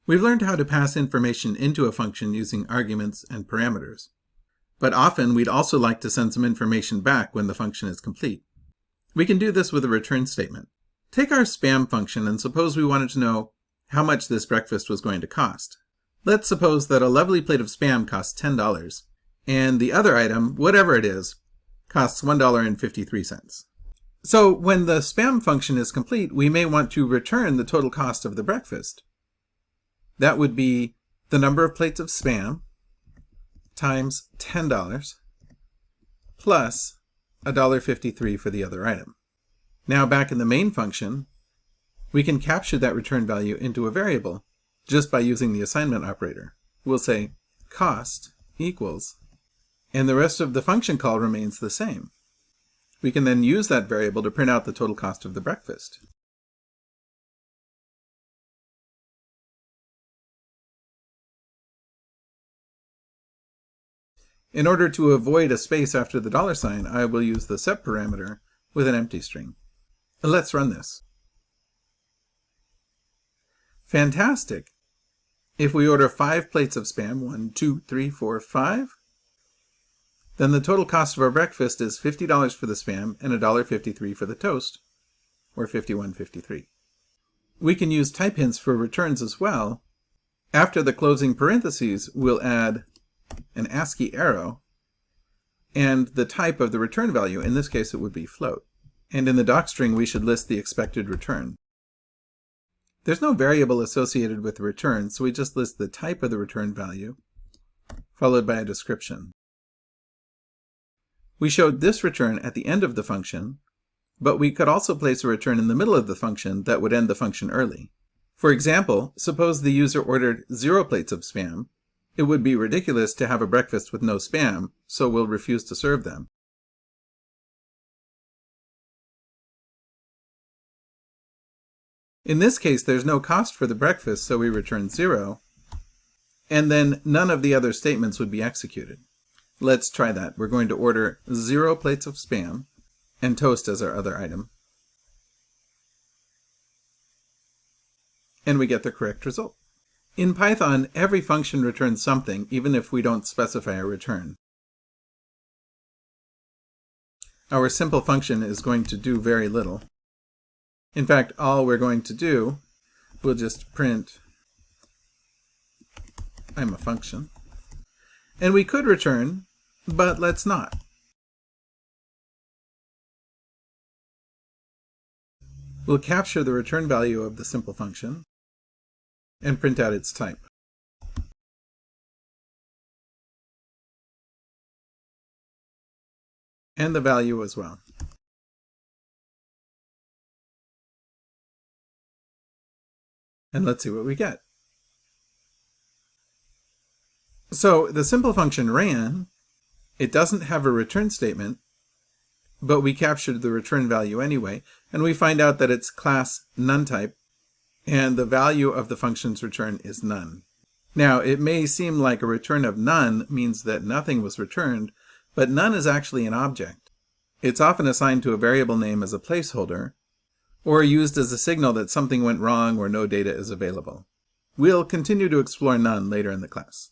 We've learned how to pass information into a function using arguments and parameters. But often we'd also like to send some information back when the function is complete. We can do this with a return statement. Take our spam function and suppose we wanted to know how much this breakfast was going to cost. Let's suppose that a lovely plate of spam costs $10, and the other item, whatever it is, costs $1.53. So when the spam function is complete, we may want to return the total cost of the breakfast. That would be the number of plates of spam times $10 plus $1.53 for the other item. Now back in the main function, we can capture that return value into a variable just by using the assignment operator. We'll say cost equals, and the rest of the function call remains the same. We can then use that variable to print out the total cost of the breakfast. In order to avoid a space after the $, I will use the set parameter with an empty string. Let's run this. Fantastic! If we order 5 plates of spam, 1, 2, 3, 4, 5, then the total cost of our breakfast is $50 for the spam and $1.53 for the toast, or $51.53. We can use type hints for returns as well. After the closing parentheses, we'll add an ASCII arrow and the type of the return value. In this case, it would be float. And in the docstring, we should list the expected return. There's no variable associated with the return, so we just list the type of the return value, followed by a description. We showed this return at the end of the function, but we could also place a return in the middle of the function that would end the function early. For example, suppose the user ordered 0 plates of spam. It would be ridiculous to have a breakfast with no spam, so we'll refuse to serve them. In this case, there's no cost for the breakfast, so we return 0, and then none of the other statements would be executed. Let's try that. We're going to order 0 plates of spam and toast as our other item. And we get the correct result. In Python, every function returns something, even if we don't specify a return. Our simple function is going to do very little. In fact, all we're going to do, we'll just print I'm a function. And we could return, but let's not. We'll capture the return value of the simple function and print out its type. And the value as well. And let's see what we get. So the simple function ran. It doesn't have a return statement, but we captured the return value anyway, and we find out that it's class nonetype, and the value of the function's return is none. Now, it may seem like a return of none means that nothing was returned, but none is actually an object. It's often assigned to a variable name as a placeholder, or used as a signal that something went wrong or no data is available. We'll continue to explore none later in the class.